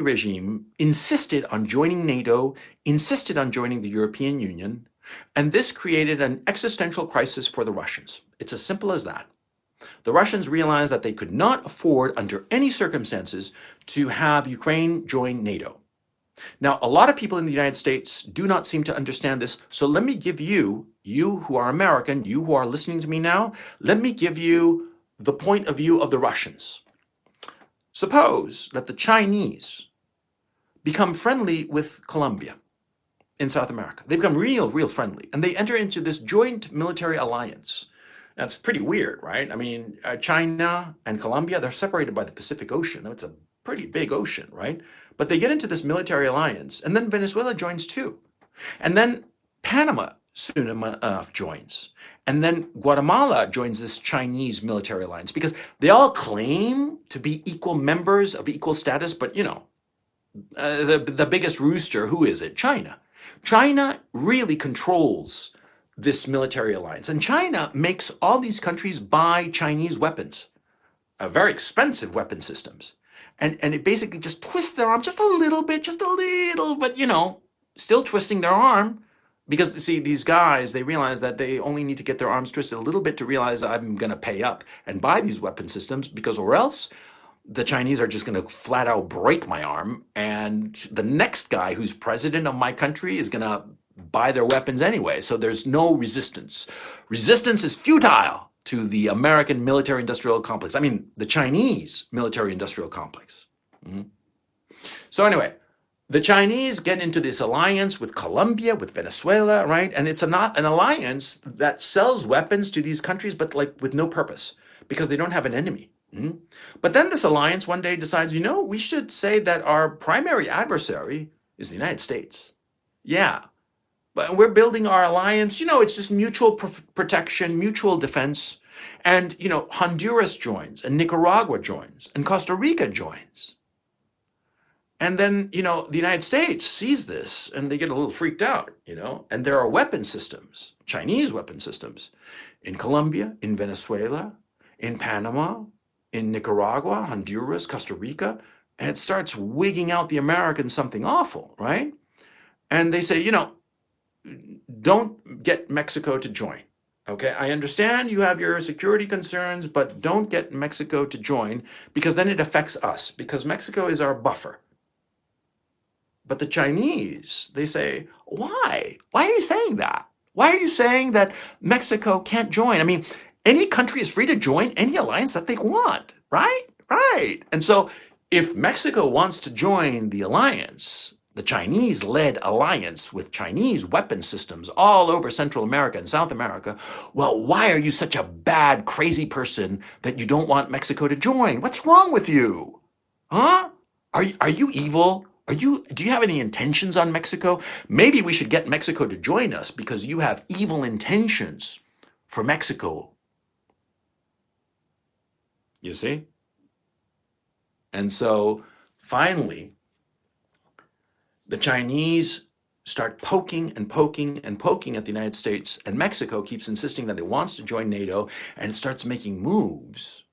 regime insisted on joining NATO, insisted on joining the European Union, and this created an existential crisis for the Russians. It's as simple as that. The Russians realized that they could not afford, under any circumstances, to have Ukraine join NATO. Now, a lot of people in the United States do not seem to understand this, so let me give you, you who are American, you who are listening to me now, let me give you the point of view of the Russians. Suppose that the Chinese become friendly with Colombia in South America. They become real friendly, and they enter into this joint military alliance. That's pretty weird, right? I mean, China and Colombia, they're separated by the Pacific Ocean. It's a pretty big ocean, right? But they get into this military alliance, and then Venezuela joins too. And then Panama soon enough joins. And then Guatemala joins this Chinese military alliance because they all claim to be equal members of equal status, but the biggest rooster, who is it? China. China really controls this military alliance. And China makes all these countries buy Chinese weapons, very expensive weapon systems. And it basically just twists their arm just a little bit, but still twisting their arm. Because, see, these guys, they realize that they only need to get their arms twisted a little bit to realize I'm going to pay up and buy these weapon systems, because or else the Chinese are just going to flat out break my arm, and the next guy who's president of my country is going to buy their weapons anyway. So there's no resistance. Resistance is futile to the American military-industrial complex. I mean, the Chinese military-industrial complex. So anyway, the Chinese get into this alliance with Colombia, with Venezuela, right? And it's not an alliance that sells weapons to these countries, but like with no purpose, because they don't have an enemy. But then this alliance one day decides, we should say that our primary adversary is the United States. Yeah, but we're building our alliance, it's just mutual protection, mutual defense. And, Honduras joins, and Nicaragua joins, and Costa Rica joins. And then, the United States sees this, and they get a little freaked out, and there are weapon systems, Chinese weapon systems, in Colombia, in Venezuela, in Panama, in Nicaragua, Honduras, Costa Rica, and it starts wigging out the Americans something awful, right? And they say, don't get Mexico to join. Okay, I understand you have your security concerns, but don't get Mexico to join, because then it affects us, because Mexico is our buffer. But the Chinese, they say, why? Why are you saying that? Why are you saying that Mexico can't join? I mean, any country is free to join any alliance that they want, right? Right. And so if Mexico wants to join the alliance, the Chinese-led alliance with Chinese weapon systems all over Central America and South America, well, why are you such a bad, crazy person that you don't want Mexico to join? What's wrong with you? Huh? Are you evil? Do you have any intentions on Mexico? Maybe we should get Mexico to join us because you have evil intentions for Mexico. You see? And so finally, the Chinese start poking and poking and poking at the United States, and Mexico keeps insisting that it wants to join NATO, and it starts making moves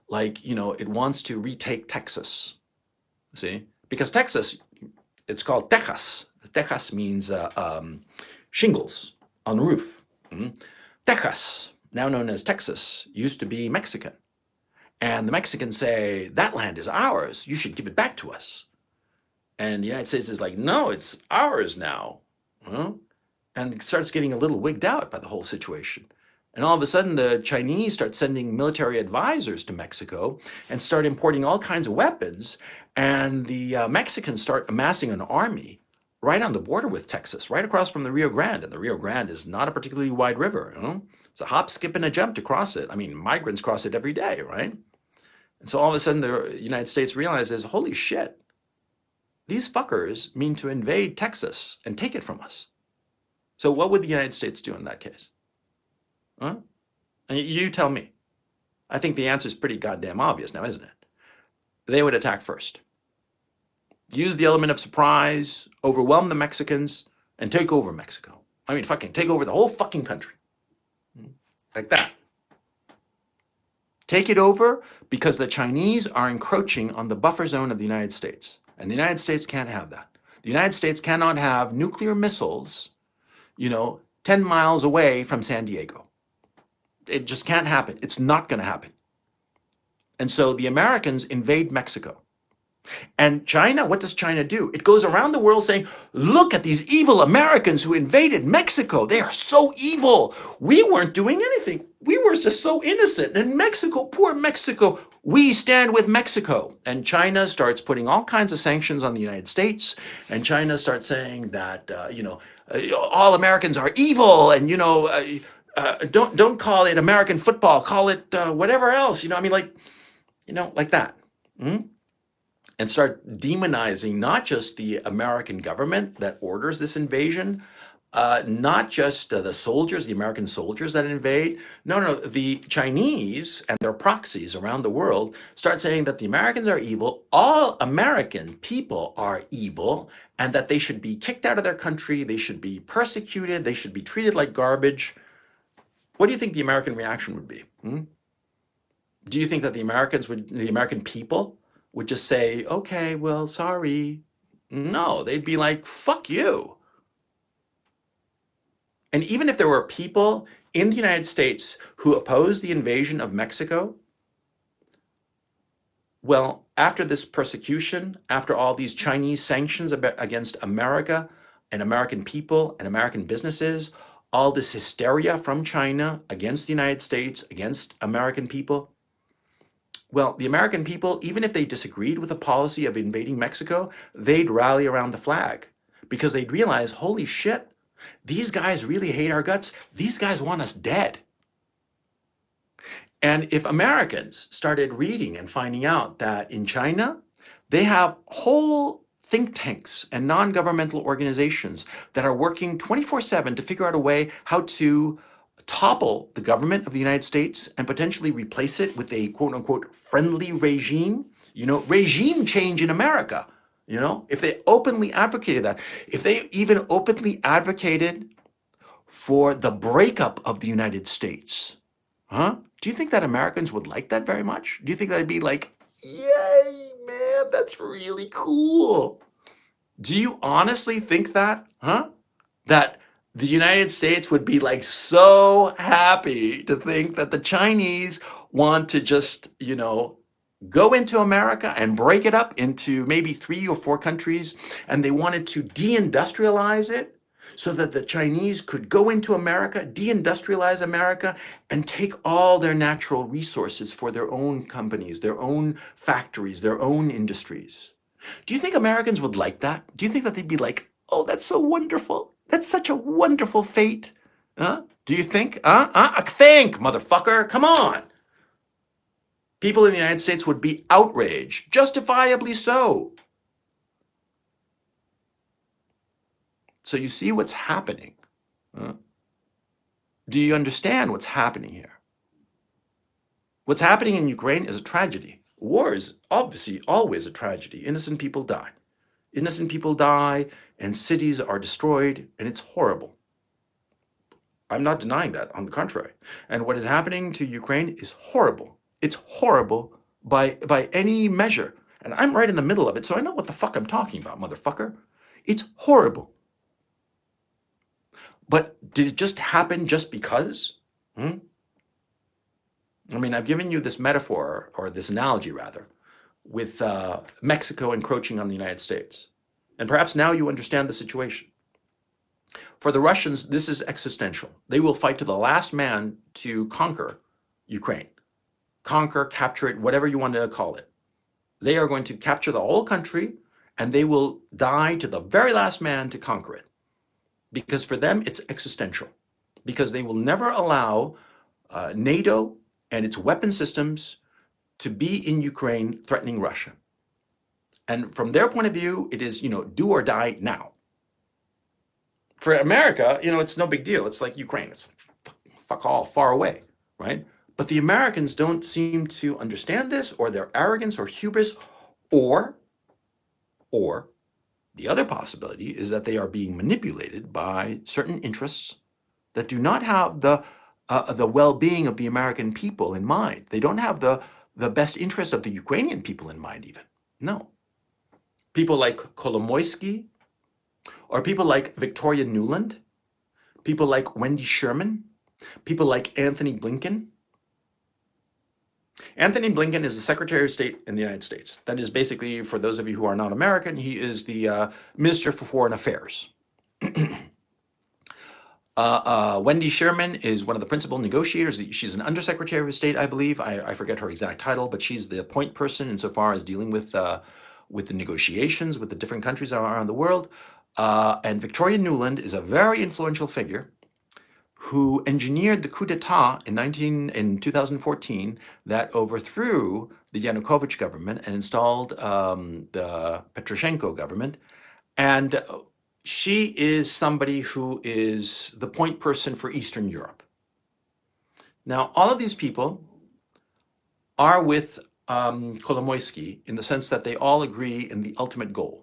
like, it wants to retake Texas. See? Because Texas, it's called Tejas. Tejas means shingles on the roof. Tejas, now known as Texas, used to be Mexican. And the Mexicans say, that land is ours. You should give it back to us. And the United States is like, no, it's ours now. And it starts getting a little wigged out by the whole situation. And all of a sudden, the Chinese start sending military advisors to Mexico and start importing all kinds of weapons. And the Mexicans start amassing an army right on the border with Texas, right across from the Rio Grande. And the Rio Grande is not a particularly wide river. It's a hop, skip, and a jump to cross it. I mean, migrants cross it every day, right? And so all of a sudden, the United States realizes, holy shit, these fuckers mean to invade Texas and take it from us. So what would the United States do in that case? Huh? And you tell me. I think the answer is pretty goddamn obvious now, isn't it? They would attack first. Use the element of surprise, overwhelm the Mexicans, and take over Mexico. I mean, fucking take over the whole fucking country. Like that. Take it over because the Chinese are encroaching on the buffer zone of the United States. And the United States can't have that. The United States cannot have nuclear missiles, 10 miles away from San Diego. It just can't happen. It's not going to happen. And so the Americans invade Mexico. And China, what does China do? It goes around the world saying, look at these evil Americans who invaded Mexico. They are so evil. We weren't doing anything. We were just so innocent. And Mexico, poor Mexico, we stand with Mexico. And China starts putting all kinds of sanctions on the United States. And China starts saying that, all Americans are evil. And, don't call it American football. Call it whatever else. Like that. And start demonizing not just the American government that orders this invasion, not just the soldiers, the American soldiers that invade. No, the Chinese and their proxies around the world start saying that the Americans are evil, all American people are evil, and that they should be kicked out of their country, they should be persecuted, they should be treated like garbage. What do you think the American reaction would be? Do you think that the American people would just say, okay, well, sorry? No, they'd be like, fuck you. And even if there were people in the United States who opposed the invasion of Mexico, well, after this persecution, after all these Chinese sanctions against America and American people and American businesses, all this hysteria from China against the United States, against American people, well, the American people, even if they disagreed with the policy of invading Mexico, they'd rally around the flag because they'd realize, holy shit, these guys really hate our guts. These guys want us dead. And if Americans started reading and finding out that in China, they have whole think tanks and non-governmental organizations that are working 24/7 to figure out a way how to topple the government of the United States and potentially replace it with a quote unquote friendly regime, regime change in America. If they openly advocated that, if they even openly advocated for the breakup of the United States, do you think that Americans would like that very much? Do you think they'd be like, yay, man, that's really cool? Do you honestly think that, that the United States would be like so happy to think that the Chinese want to just, go into America and break it up into maybe 3 or 4 countries, and they wanted to deindustrialize it so that the Chinese could go into America, deindustrialize America, and take all their natural resources for their own companies, their own factories, their own industries. Do you think Americans would like that? Do you think that they'd be like, oh, that's so wonderful. That's such a wonderful fate. Do you think? Think, motherfucker. Come on. People in the United States would be outraged, justifiably so. So you see what's happening. Do you understand what's happening here? What's happening in Ukraine is a tragedy. War is obviously always a tragedy. Innocent people die. Innocent people die, and cities are destroyed, and it's horrible. I'm not denying that, on the contrary. And what is happening to Ukraine is horrible. It's horrible by any measure. And I'm right in the middle of it, so I know what the fuck I'm talking about, motherfucker. It's horrible. But did it just happen just because? I mean, I've given you this metaphor, or this analogy rather, with Mexico encroaching on the United States. And perhaps now you understand the situation. For the Russians, this is existential. They will fight to the last man to conquer Ukraine. Conquer, capture it, whatever you want to call it. They are going to capture the whole country, and they will die to the very last man to conquer it. Because for them, it's existential. Because they will never allow NATO and its weapon systems to be in Ukraine threatening Russia. And from their point of view, it is, do or die now. For America, it's no big deal. It's like Ukraine. It's fuck all, far away, right? But the Americans don't seem to understand this, or their arrogance or hubris, or the other possibility is that they are being manipulated by certain interests that do not have the well-being of the American people in mind. They don't have the best interest of the Ukrainian people in mind even. No. people like Kolomoisky, or people like Victoria Nuland, people like Wendy Sherman, people like Anthony Blinken. Anthony Blinken is the Secretary of State in the United States. That is basically, for those of you who are not American, he is the Minister for Foreign Affairs. Wendy Sherman is one of the principal negotiators. She's an Undersecretary of State, I believe. I forget her exact title, but she's the point person insofar as dealing with the negotiations with the different countries around the world. And Victoria Nuland is a very influential figure who engineered the coup d'etat in 2014 that overthrew the Yanukovych government and installed the Petroshenko government. And she is somebody who is the point person for Eastern Europe. Now, all of these people are with Kolomoisky in the sense that they all agree in the ultimate goal.